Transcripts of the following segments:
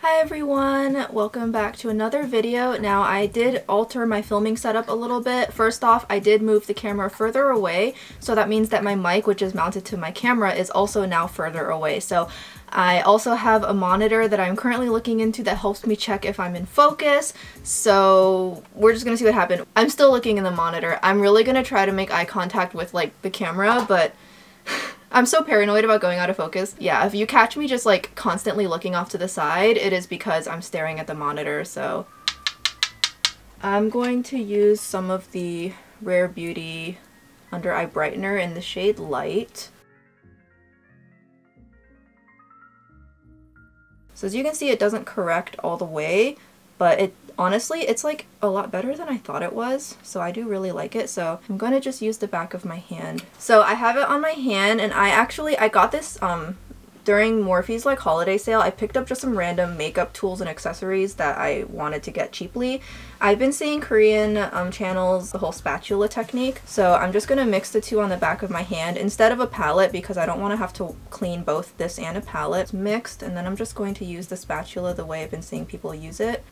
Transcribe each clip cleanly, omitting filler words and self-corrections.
Hi everyone, welcome back to another video. Now I did alter my filming setup a little bit. First off, I did move the camera further away, so that means that my mic, which is mounted to my camera, is also now further away. So I also have a monitor that I'm currently looking into that helps me check if I'm in focus. So we're just gonna see what happens. I'm still looking in the monitor. I'm really gonna try to make eye contact with like the camera, but I'm so paranoid about going out of focus. Yeah, if you catch me just like constantly looking off to the side, it is because I'm staring at the monitor. So I'm going to use some of the Rare Beauty under eye brightener in the shade Light. So as you can see, it doesn't correct all the way, but honestly, it's like a lot better than I thought it was, so I do really like it. So I'm going to just use the back of my hand. So I have it on my hand, and I got this during Morphe's like holiday sale. I picked up just some random makeup tools and accessories that I wanted to get cheaply. I've been seeing Korean channels, the whole spatula technique, so I'm just going to mix the two on the back of my hand instead of a palette because I don't want to have to clean both this and a palette. It's mixed, and then I'm just going to use the spatula the way I've been seeing people use it.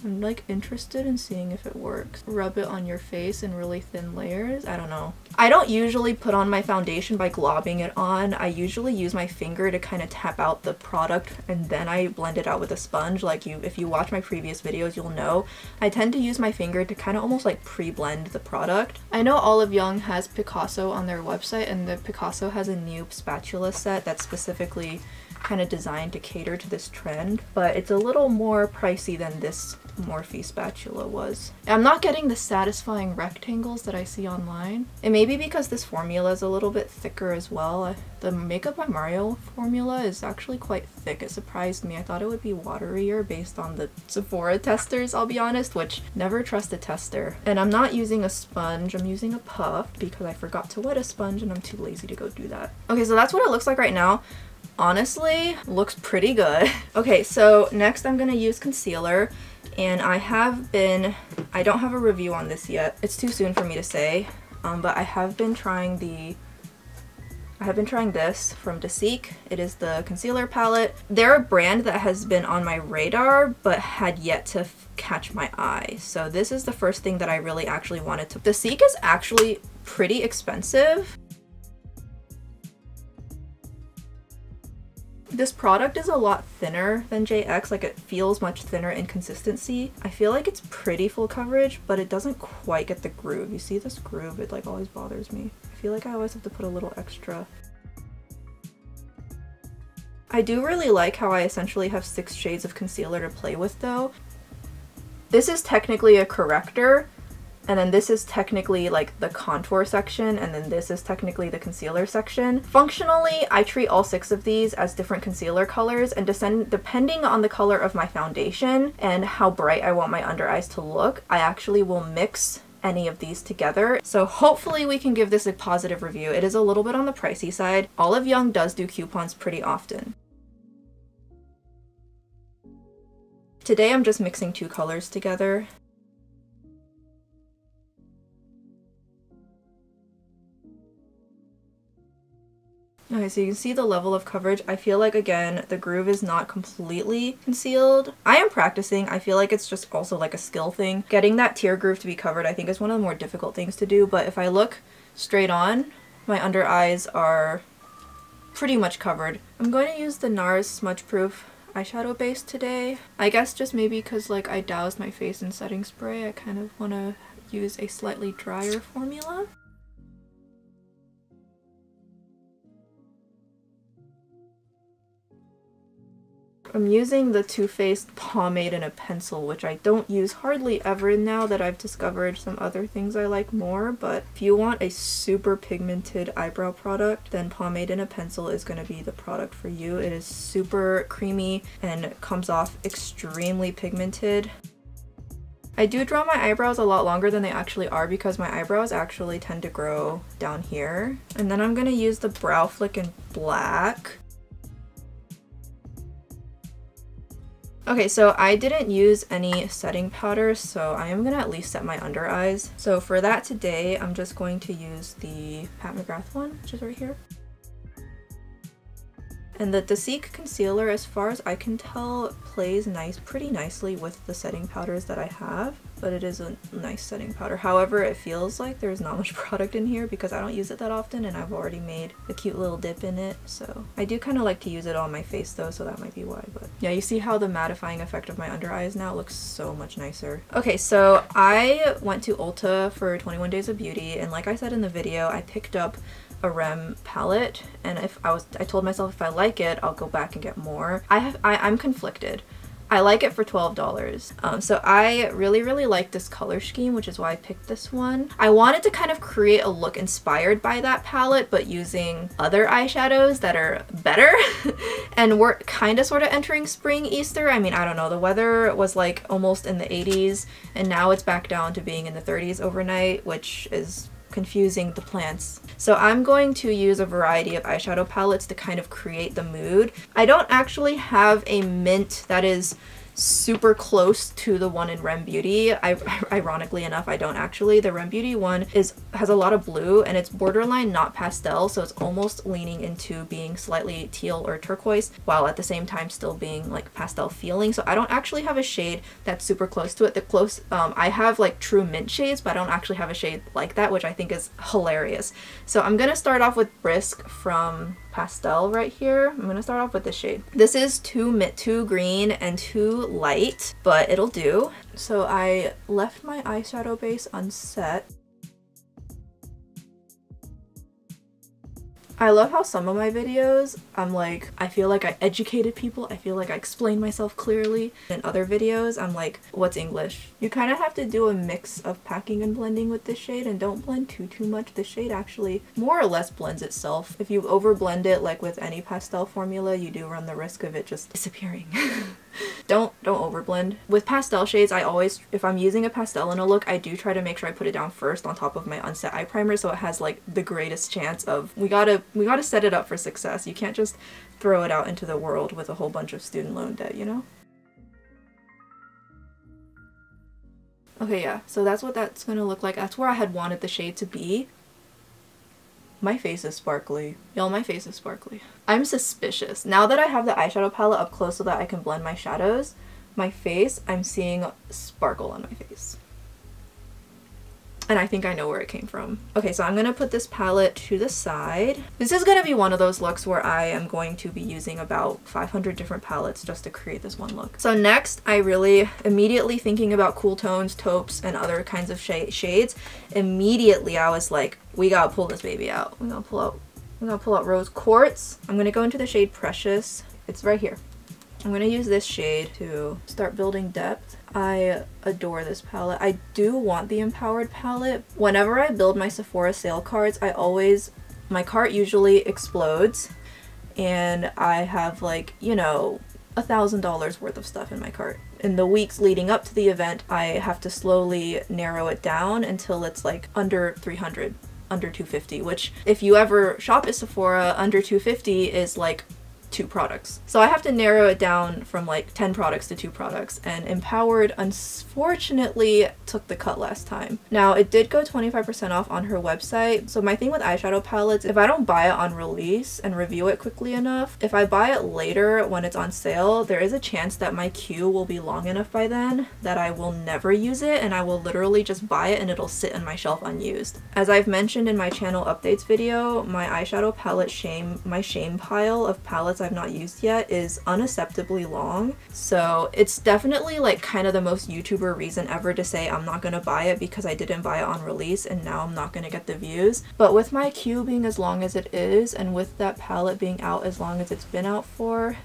I'm like interested in seeing if it works. Rub it on your face in really thin layers. I don't know. I don't usually put on my foundation by globbing it on. I usually use my finger to kind of tap out the product and then I blend it out with a sponge. If you watch my previous videos, you'll know I tend to use my finger to kind of almost like pre-blend the product. I know Olive Young has Picasso on their website, and the Picasso has a new spatula set that's specifically kind of designed to cater to this trend, but it's a little more pricey than this Morphe spatula was. I'm not getting the satisfying rectangles that I see online. It may be because this formula is a little bit thicker as well. The Makeup by Mario formula is actually quite thick. It surprised me. I thought it would be waterier based on the Sephora testers, I'll be honest, which never trust a tester. And I'm not using a sponge, I'm using a puff because I forgot to wet a sponge and I'm too lazy to go do that. Okay, so that's what it looks like right now. Honestly, looks pretty good. Okay, so next I'm gonna use concealer, and I don't have a review on this yet. It's too soon for me to say, but I have been trying this from DASIQUE. It is the concealer palette. They're a brand that has been on my radar, but had yet to catch my eye. So this is the first thing that I really actually wanted to. DASIQUE is actually pretty expensive. This product is a lot thinner than JX, like it feels much thinner in consistency. I feel like it's pretty full coverage, but it doesn't quite get the groove. You see this groove? It like always bothers me. I feel like I always have to put a little extra. I do really like how I essentially have 6 shades of concealer to play with though. This is technically a corrector, and then this is technically like the contour section, and then this is technically the concealer section. Functionally, I treat all 6 of these as different concealer colors, and depending on the color of my foundation and how bright I want my under eyes to look, I actually will mix any of these together. So hopefully we can give this a positive review. It is a little bit on the pricey side. Olive Young does do coupons pretty often. Today I'm just mixing 2 colors together. Okay, so you can see the level of coverage. I feel like, again, the groove is not completely concealed. I am practicing. I feel like it's just also like a skill thing. Getting that tear groove to be covered, I think, is one of the more difficult things to do, but if I look straight on, my under eyes are pretty much covered. I'm going to use the NARS Smudge Proof eyeshadow base today. I guess just maybe because like I doused my face in setting spray, I kind of want to use a slightly drier formula. I'm using the Too Faced pomade and a pencil, which I don't use hardly ever now that I've discovered some other things I like more, but if you want a super pigmented eyebrow product, then pomade and a pencil is going to be the product for you. It is super creamy and comes off extremely pigmented. I do draw my eyebrows a lot longer than they actually are because my eyebrows actually tend to grow down here. And then I'm going to use the Brow Flick in black. Okay, so I didn't use any setting powder, so I am gonna at least set my under eyes. So for that today, I'm just going to use the Pat McGrath one, which is right here. And the DASIQUE concealer, as far as I can tell, plays pretty nicely with the setting powders that I have, but it is a nice setting powder. However, it feels like there's not much product in here because I don't use it that often and I've already made a cute little dip in it. So I do kind of like to use it on my face though, so that might be why. But yeah, you see how the mattifying effect of my under eyes now looks so much nicer. Okay, so I went to Ulta for 21 Days of Beauty, and like I said in the video, I picked up a REM palette, and I told myself if I like it, I'll go back and get more. I'm conflicted. I like it for $12. So I really like this color scheme, which is why I picked this one. I wanted to kind of create a look inspired by that palette, but using other eyeshadows that are better. And we're kind of sort of entering spring, Easter. I mean, I don't know. The weather was like almost in the 80s, and now it's back down to being in the 30s overnight, which is confusing the plants. So I'm going to use a variety of eyeshadow palettes to kind of create the mood. I don't actually have a mint that is super close to the one in REM Beauty. Ironically enough, I don't actually. The REM Beauty one has a lot of blue and it's borderline not pastel, so it's almost leaning into being slightly teal or turquoise while at the same time still being like pastel feeling. So I don't actually have a shade that's super close to it. I have like true mint shades, but I don't actually have a shade like that, which I think is hilarious. So I'm gonna start off with Brisk from Pastel right here. I'm gonna start off with this shade. This is too green and too light, but it'll do. So I left my eyeshadow base unset. I love how some of my videos, I'm like, I feel like I educated people. I feel like I explained myself clearly. In other videos, I'm like, what's English? You kind of have to do a mix of packing and blending with this shade, and don't blend too much. The shade actually more or less blends itself. If you overblend it, like with any pastel formula, you do run the risk of it just disappearing. Don't overblend. With pastel shades, I always, if I'm using a pastel in a look, I do try to make sure I put it down first on top of my unset eye primer, so it has like the greatest chance of, we gotta set it up for success. You can't just throw it out into the world with a whole bunch of student loan debt, you know? Okay, yeah, so that's what that's gonna look like. That's where I had wanted the shade to be. My face is sparkly. Y'all, my face is sparkly. I'm suspicious. Now that I have the eyeshadow palette up close so that I can blend my shadows, my face, I'm seeing sparkle on my face. And I think I know where it came from. Okay, so I'm gonna put this palette to the side. This is gonna be one of those looks where I am going to be using about 500 different palettes just to create this one look. So next, I really immediately thinking about cool tones, taupes, and other kinds of shades. Immediately, I was like, we gotta pull this baby out. We're gonna pull out Rose Quartz. I'm gonna go into the shade Precious. It's right here. I'm gonna use this shade to start building depth. I adore this palette. I do want the Empowered palette. Whenever I build my Sephora sale cards, my cart usually explodes and I have like, you know, $1,000 worth of stuff in my cart. In the weeks leading up to the event, I have to slowly narrow it down until it's like under 300, under 250, which if you ever shop at Sephora, under 250 is like 2 products. So I have to narrow it down from like 10 products to 2 products, and Empowered unfortunately took the cut last time. Now it did go 25% off on her website. So my thing with eyeshadow palettes, if I don't buy it on release and review it quickly enough, if I buy it later when it's on sale, there is a chance that my queue will be long enough by then that I will never use it and I will literally just buy it and it'll sit on my shelf unused. As I've mentioned in my channel updates video, my eyeshadow palette my shame pile of palettes I've not used yet is unacceptably long. So it's definitely like kind of the most YouTuber reason ever to say I'm not gonna buy it because I didn't buy it on release and now I'm not gonna get the views. But with my queue being as long as it is, and with that palette being out as long as it's been out for,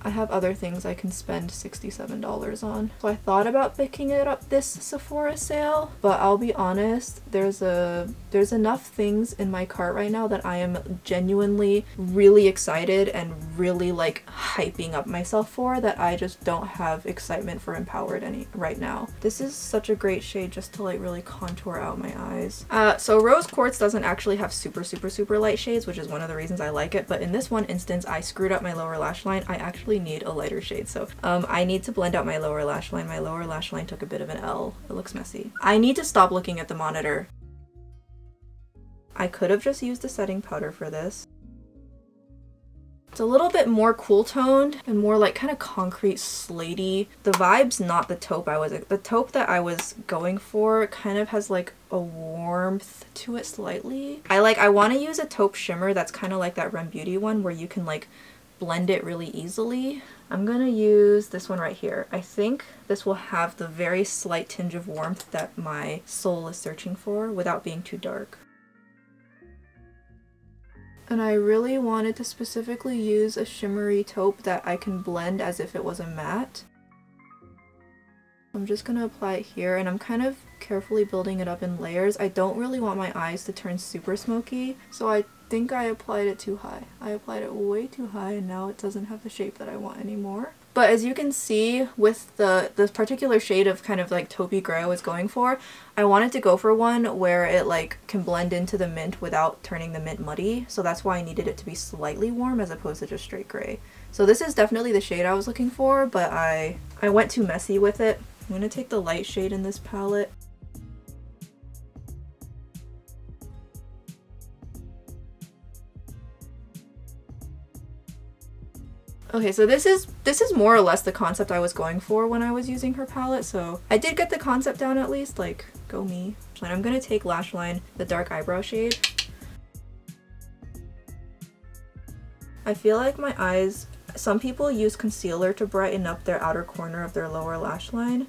I have other things I can spend $67 on. So I thought about picking it up this Sephora sale, but I'll be honest, there's enough things in my cart right now that I am genuinely really excited and really like hyping up myself for, that I just don't have excitement for Empowered right now. This is such a great shade just to like really contour out my eyes. So Rose Quartz doesn't actually have super light shades, which is one of the reasons I like it, but in this one instance I screwed up my lower lash line. I actually need a lighter shade, so I need to blend out my lower lash line. My lower lash line took a bit of an L. It looks messy. I need to stop looking at the monitor. I could have just used a setting powder for this. It's a little bit more cool toned and more like kind of concrete slatey. The vibe's not the taupe the taupe that I was going for kind of has like a warmth to it slightly. I want to use a taupe shimmer that's kind of like that REM Beauty one where you can like blend it really easily. I'm gonna use this one right here. I think this will have the very slight tinge of warmth that my soul is searching for without being too dark. And I really wanted to specifically use a shimmery taupe that I can blend as if it was a matte. I'm just gonna apply it here, and I'm kind of carefully building it up in layers. I don't really want my eyes to turn super smoky, so I think I applied it too high. I applied it way too high, and now it doesn't have the shape that I want anymore. But as you can see with the particular shade of kind of like taupey gray I was going for, I wanted to go for one where it like can blend into the mint without turning the mint muddy. So that's why I needed it to be slightly warm as opposed to just straight gray. So this is definitely the shade I was looking for, but I went too messy with it. I'm going to take the light shade in this palette. Okay, so this is more or less the concept I was going for when I was using her palette, so I did get the concept down at least, like, go me. And I'm gonna take Lash Line, the dark eyebrow shade. I feel like my eyes, some people use concealer to brighten up their outer corner of their lower lash line.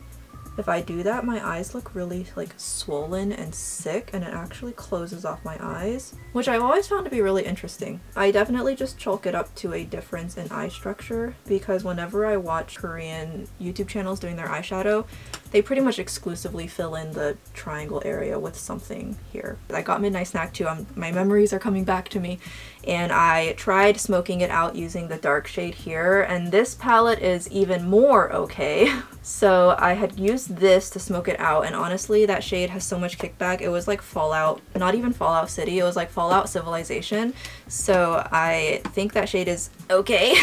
If I do that, my eyes look really like swollen and sick, and it actually closes off my eyes, which I've always found to be really interesting. I definitely just chalk it up to a difference in eye structure, because whenever I watch Korean YouTube channels doing their eyeshadow, they pretty much exclusively fill in the triangle area with something here. I got Midnight Snack too. My memories are coming back to me, and I tried smoking it out using the dark shade here, and this palette is even more okay. So I had used this to smoke it out, and honestly that shade has so much kickback. It was like Fallout, not even Fallout City, it was like Fallout Civilization. So I think that shade is okay.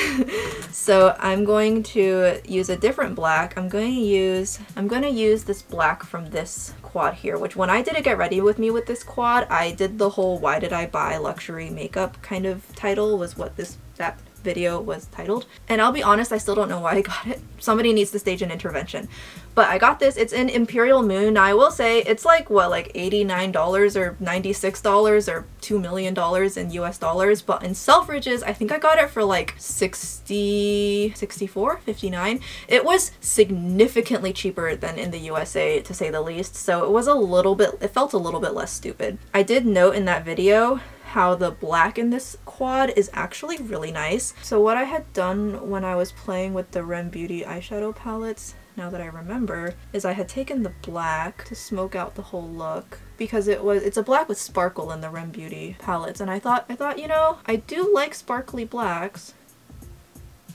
So I'm going to use a different black. I'm going to use this black from this quad here, which when I did a Get Ready With Me with this quad, I did the whole why did I buy luxury makeup kind of title was what that video was titled. And I'll be honest, I still don't know why I got it. Somebody needs to stage an intervention. But I got this. It's in Imperial Moon. Now I will say it's like what, like $89 or $96 or $2 million in US dollars, but in Selfridges I think I got it for like 60, 64, 59. It was significantly cheaper than in the USA, to say the least, so it was it felt a little bit less stupid. I did note in that video how the black in this quad is actually really nice. So what I had done when I was playing with the REM Beauty eyeshadow palettes, now that I remember, is I had taken the black to smoke out the whole look, because it's a black with sparkle in the REM Beauty palettes, and I thought, you know, I do like sparkly blacks,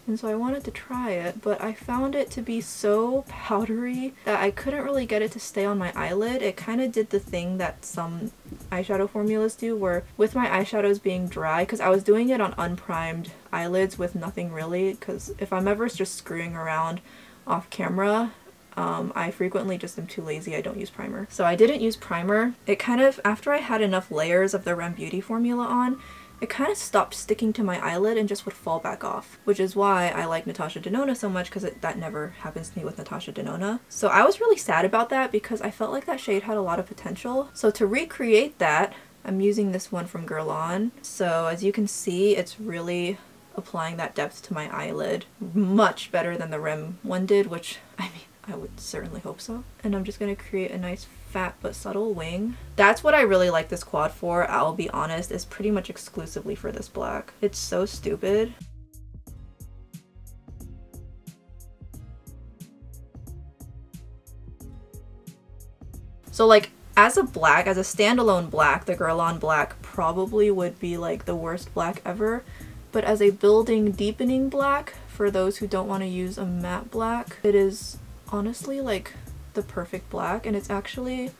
and so I wanted to try it, but I found it to be so powdery that I couldn't really get it to stay on my eyelid. It kind of did the thing that some eyeshadow formulas do, where with my eyeshadows being dry, because I was doing it on unprimed eyelids with nothing really, because if I'm ever just screwing around off camera, I frequently just am too lazy. I don't use primer. So I didn't use primer. It kind of, after I had enough layers of the REM Beauty formula on, it kind of stopped sticking to my eyelid and just would fall back off, which is why I like NATASHA DENONA so much, because that never happens to me with NATASHA DENONA. So I was really sad about that, because I felt like that shade had a lot of potential. So to recreate that, I'm using this one from GUERLAIN. So as you can see, it's really applying that depth to my eyelid much better than the REM one did, which, I mean, I would certainly hope so. And I'm just going to create a nice fat but subtle wing. That's what I really like this quad for, I'll be honest, is pretty much exclusively for this black. It's so stupid. So like, as a black, as a standalone black, the GUERLAIN black probably would be like the worst black ever. But as a building deepening black, for those who don't want to use a matte black, it is honestly like the perfect black, and it's actually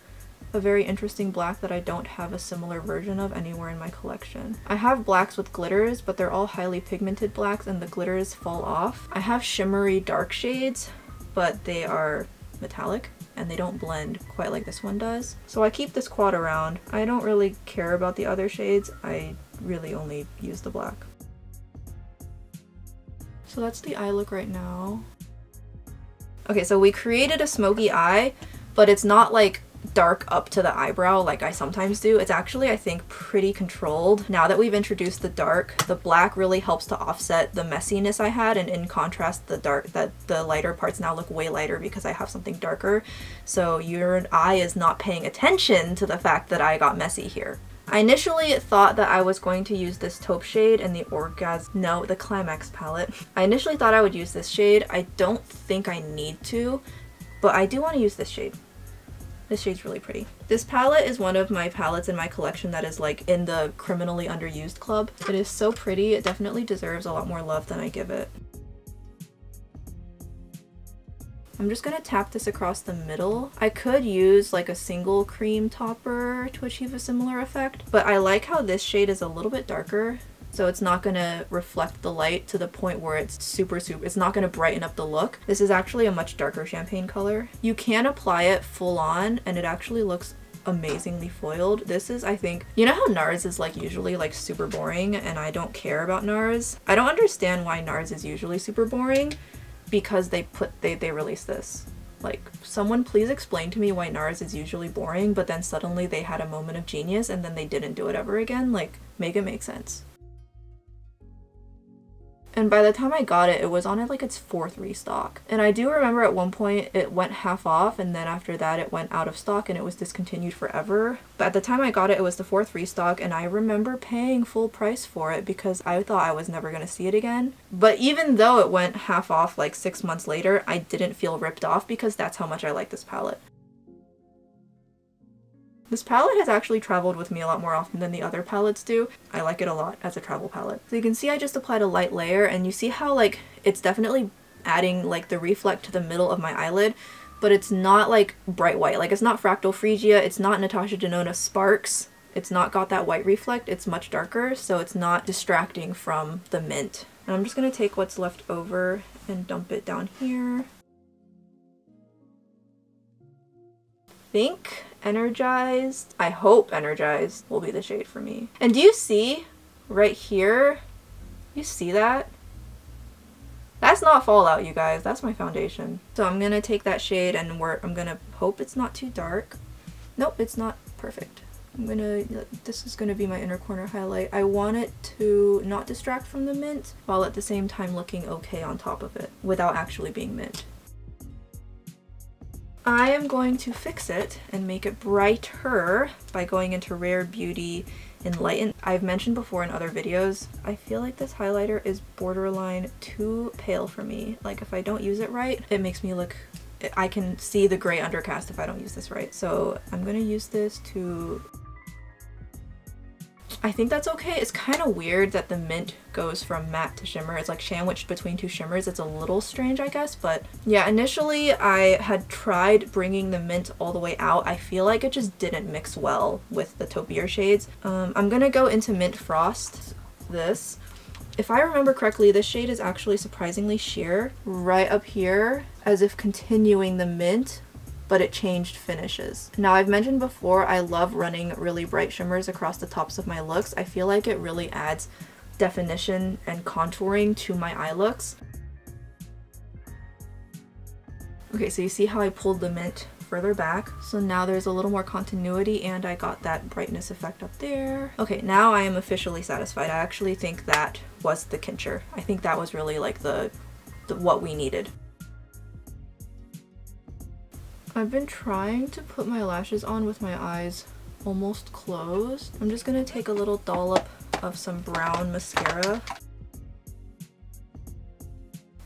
a very interesting black that I don't have a similar version of anywhere in my collection. I have blacks with glitters, but they're all highly pigmented blacks and the glitters fall off. I have shimmery dark shades, but they are metallic and they don't blend quite like this one does. So I keep this quad around. I don't really care about the other shades. I really only use the black. So that's the eye look right now. Okay, so we created a smoky eye, but it's not like dark up to the eyebrow like I sometimes do. It's actually, I think, pretty controlled. Now that we've introduced the dark, the black really helps to offset the messiness I had, and in contrast, the lighter parts now look way lighter because I have something darker. So your eye is not paying attention to the fact that I got messy here. I initially thought that I was going to use this taupe shade in the the Climax palette. I initially thought I would use this shade. I don't think I need to, but I do want to use this shade. This shade's really pretty. This palette is one of my palettes in my collection that is like in the criminally underused club. It is so pretty. It definitely deserves a lot more love than I give it. I'm just gonna tap this across the middle. I could use like a single cream topper to achieve a similar effect, but I like how this shade is a little bit darker, so it's not gonna reflect the light to the point where it's super, it's not gonna brighten up the look. This is actually a much darker champagne color. You can apply it full on and it actually looks amazingly foiled. This is, I think, you know how NARS is like usually like super boring, and I don't care about NARS. I don't understand why NARS is usually super boring, because they released this. Like, someone please explain to me why NARS is usually boring, but then suddenly they had a moment of genius and then they didn't do it ever again. Like, make it make sense. And by the time I got it, it was on like its 4th restock. And I do remember at one point it went half off, and then after that it went out of stock and it was discontinued forever. But at the time I got it, it was the 4th restock, and I remember paying full price for it because I thought I was never gonna see it again. But even though it went half off like 6 months later, I didn't feel ripped off because that's how much I like this palette. This palette has actually traveled with me a lot more often than the other palettes do. I like it a lot as a travel palette. So you can see I just applied a light layer, and you see how like it's definitely adding like the reflect to the middle of my eyelid, but it's not like bright white. Like, it's not Fractal Phrygia, it's not NATASHA Denona Sparks. It's not got that white reflect, it's much darker, so it's not distracting from the mint. And I'm just gonna take what's left over and dump it down here. Energized. I hope Energized will be the shade for me. And do you see right here? You see that? That's not Fallout, you guys. That's my foundation. So I'm gonna take that shade and I'm gonna hope it's not too dark. Nope, it's not perfect. This is gonna be my inner corner highlight. I want it to not distract from the mint while at the same time looking okay on top of it without actually being mint. I am going to fix it and make it brighter by going into Rare Beauty Enlighten. I've mentioned before in other videos, I feel like this highlighter is borderline too pale for me. Like, if I don't use it right, it makes me look, I can see the gray undercast if I don't use this right. So I'm gonna use this to, I think that's okay. It's kind of weird that the mint goes from matte to shimmer. It's like sandwiched between two shimmers. It's a little strange, I guess, but yeah, initially I had tried bringing the mint all the way out. I feel like it just didn't mix well with the taupier shades. I'm gonna go into Mint Frost this. If I remember correctly, this shade is actually surprisingly sheer right up here, as if continuing the mint, but it changed finishes. Now, I've mentioned before, I love running really bright shimmers across the tops of my looks. I feel like it really adds definition and contouring to my eye looks. Okay, so you see how I pulled the mint further back. So now there's a little more continuity and I got that brightness effect up there. Okay, now I am officially satisfied. I actually think that was the kincher. I think that was really like the what we needed. I've been trying to put my lashes on with my eyes almost closed. I'm just gonna take a little dollop of some brown mascara.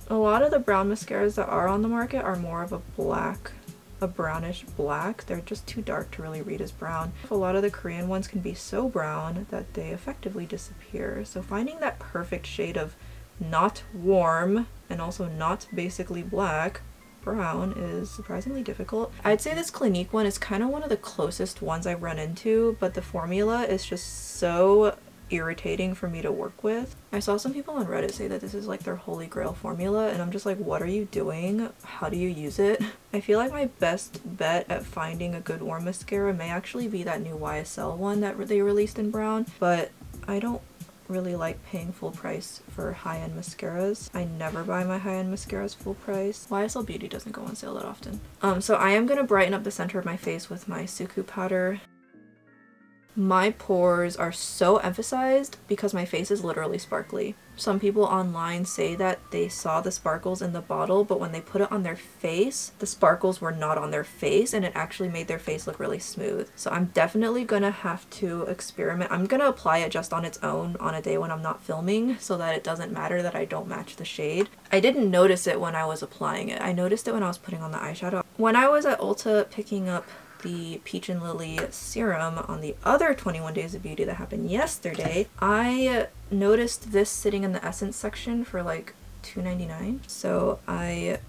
A lot of the brown mascaras that are on the market are more of a brownish black. They're just too dark to really read as brown. A lot of the Korean ones can be so brown that they effectively disappear. So finding that perfect shade of not warm and also not basically black brown is surprisingly difficult. I'd say this Clinique one is kind of one of the closest ones I've run into, but the formula is just so irritating for me to work with. I saw some people on Reddit say that this is like their holy grail formula, and I'm just like, what are you doing? How do you use it? I feel like my best bet at finding a good warm mascara may actually be that new YSL one that they released in brown, but I don't really like paying full price for high-end mascaras. I never buy my high-end mascaras full price. YSL Beauty doesn't go on sale that often. So I am gonna brighten up the center of my face with my SUQQU powder. My pores are so emphasized because my face is literally sparkly. Some people online say that they saw the sparkles in the bottle, but when they put it on their face, the sparkles were not on their face and it actually made their face look really smooth. So I'm definitely gonna have to experiment. I'm gonna apply it just on its own on a day when I'm not filming so that it doesn't matter that I don't match the shade. I didn't notice it when I was applying it. I noticed it when I was putting on the eyeshadow. When I was at Ulta picking up the Peach and Lily serum on the other 21 Days of Beauty that happened yesterday, I noticed this sitting in the essence section for like $2.99. So I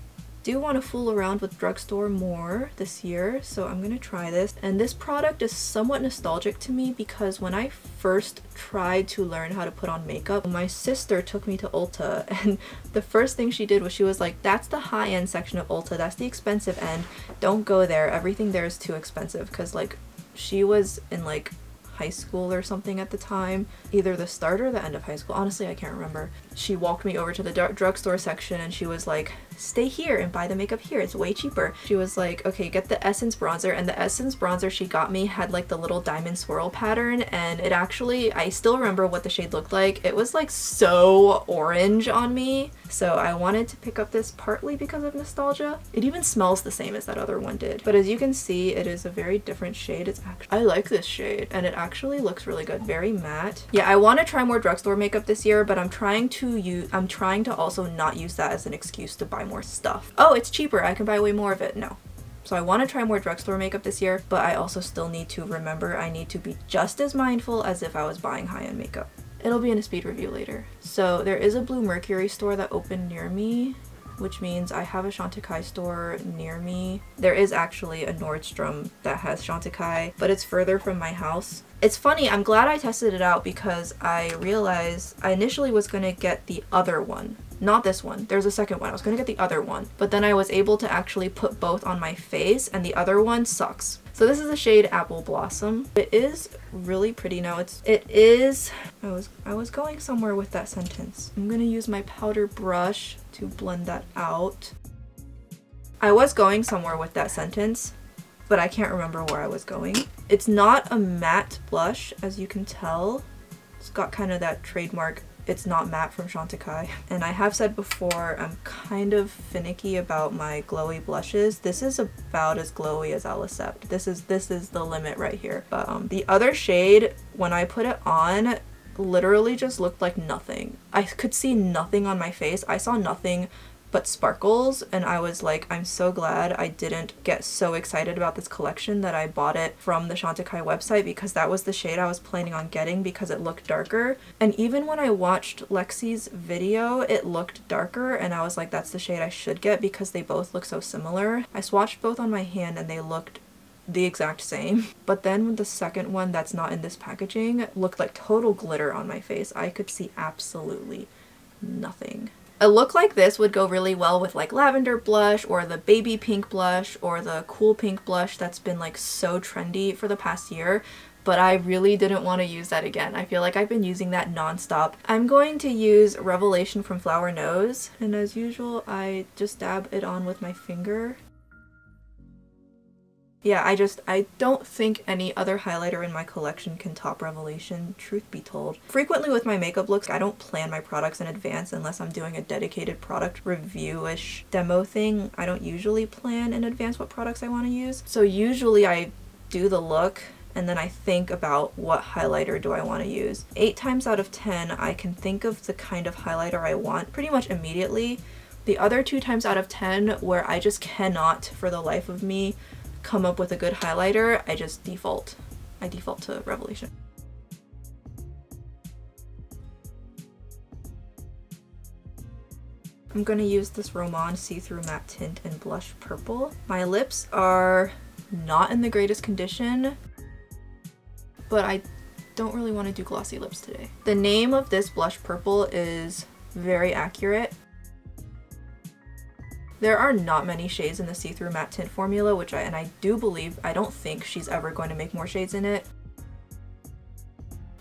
do want to fool around with drugstore more this year, so I'm gonna try this. And this product is somewhat nostalgic to me because when I first tried to learn how to put on makeup, my sister took me to Ulta, and the first thing she did was she was like, that's the high-end section of Ulta, that's the expensive end, don't go there, everything there is too expensive. Because like she was in like high school or something at the time, either the start or the end of high school, honestly I can't remember. She walked me over to the drugstore section and she was like, stay here and buy the makeup here, it's way cheaper. She was like, okay, get the Essence bronzer, and the Essence bronzer she got me had like the little diamond swirl pattern, and it actually, I still remember what the shade looked like. It was like so orange on me, so I wanted to pick up this partly because of nostalgia. It even smells the same as that other one did, but as you can see it is a very different shade. It's actually, I like this shade and it actually looks really good, very matte. Yeah, I want to try more drugstore makeup this year, but I'm trying to also not use that as an excuse to buy more stuff. Oh, it's cheaper, I can buy way more of it. No. So I want to try more drugstore makeup this year, but I also still need to remember I need to be just as mindful as if I was buying high-end makeup. It'll be in a speed review later. So there is a Blue Mercury store that opened near me, which means I have a SUQQU store near me. There is actually a Nordstrom that has SUQQU, but it's further from my house. It's funny, I'm glad I tested it out because I realized I initially was gonna get the other one. Not this one, there's a second one. I was gonna get the other one, but then I was able to actually put both on my face and the other one sucks. So this is the shade Apple Blossom. It is really pretty now. I was going somewhere with that sentence. I'm gonna use my powder brush to blend that out. I was going somewhere with that sentence, but I can't remember where I was going. It's not a matte blush, as you can tell. It's got kind of that trademark it's not matte from SUQQU. And I have said before, I'm kind of finicky about my glowy blushes. This is about as glowy as I'll accept. This is the limit right here. But the other shade, when I put it on, literally just looked like nothing. I could see nothing on my face. I saw nothing but sparkles, and I was like, I'm so glad I didn't get so excited about this collection that I bought it from the SUQQU website, because that was the shade I was planning on getting because it looked darker. And even when I watched Lexi's video, it looked darker, and I was like, that's the shade I should get because they both look so similar. I swatched both on my hand and they looked the exact same. But then the second one that's not in this packaging looked like total glitter on my face. I could see absolutely nothing. A look like this would go really well with like lavender blush or the baby pink blush or the cool pink blush that's been like so trendy for the past year, but I really didn't want to use that again. I feel like I've been using that nonstop. I'm going to use Revelation from Flower Nose, and as usual I just dab it on with my finger. Yeah, I don't think any other highlighter in my collection can top Revelation, truth be told. Frequently with my makeup looks, I don't plan my products in advance unless I'm doing a dedicated product review-ish demo thing. I don't usually plan in advance what products I want to use. So usually I do the look and then I think about what highlighter do I want to use. 8 times out of 10, I can think of the kind of highlighter I want pretty much immediately. The other 2 times out of 10 where I just cannot, for the life of me, come up with a good highlighter, I just default. I default to Revelation. I'm gonna use this Roman see-through matte tint in blush purple. My lips are not in the greatest condition, but I don't really want to do glossy lips today. The name of this blush purple is very accurate. There are not many shades in the see-through matte tint formula, I don't think she's ever going to make more shades in it.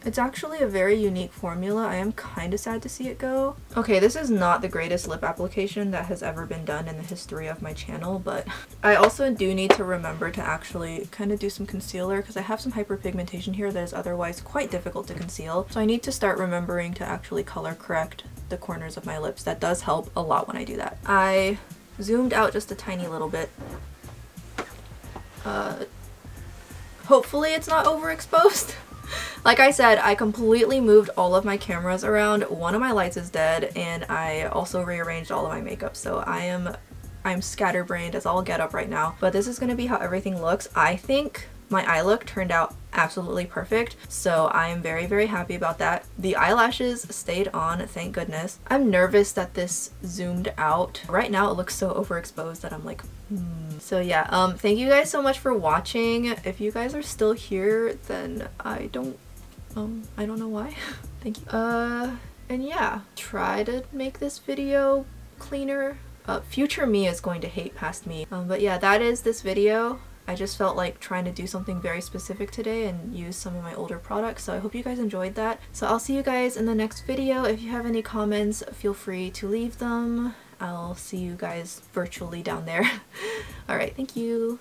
It's actually a very unique formula. I am kind of sad to see it go. Okay, this is not the greatest lip application that has ever been done in the history of my channel, but I also do need to remember to actually kind of do some concealer because I have some hyperpigmentation here that is otherwise quite difficult to conceal. So I need to start remembering to actually color correct the corners of my lips. That does help a lot when I do that. I zoomed out just a tiny little bit. Hopefully it's not overexposed. Like I said, I completely moved all of my cameras around. One of my lights is dead, and I also rearranged all of my makeup, so I'm scatterbrained as all get up right now. But this is gonna be how everything looks. I think my eye look turned out absolutely perfect, so I am very, very happy about that. The eyelashes stayed on, thank goodness. I'm nervous that this zoomed out. Right now it looks so overexposed that I'm like, So yeah, thank you guys so much for watching. If you guys are still here, then I don't know why. Thank you. And yeah, try to make this video cleaner. Future me is going to hate past me. But yeah, that is this video. I just felt like trying to do something very specific today and use some of my older products, so I hope you guys enjoyed that. So I'll see you guys in the next video. If you have any comments, feel free to leave them. I'll see you guys virtually down there. Alright, thank you.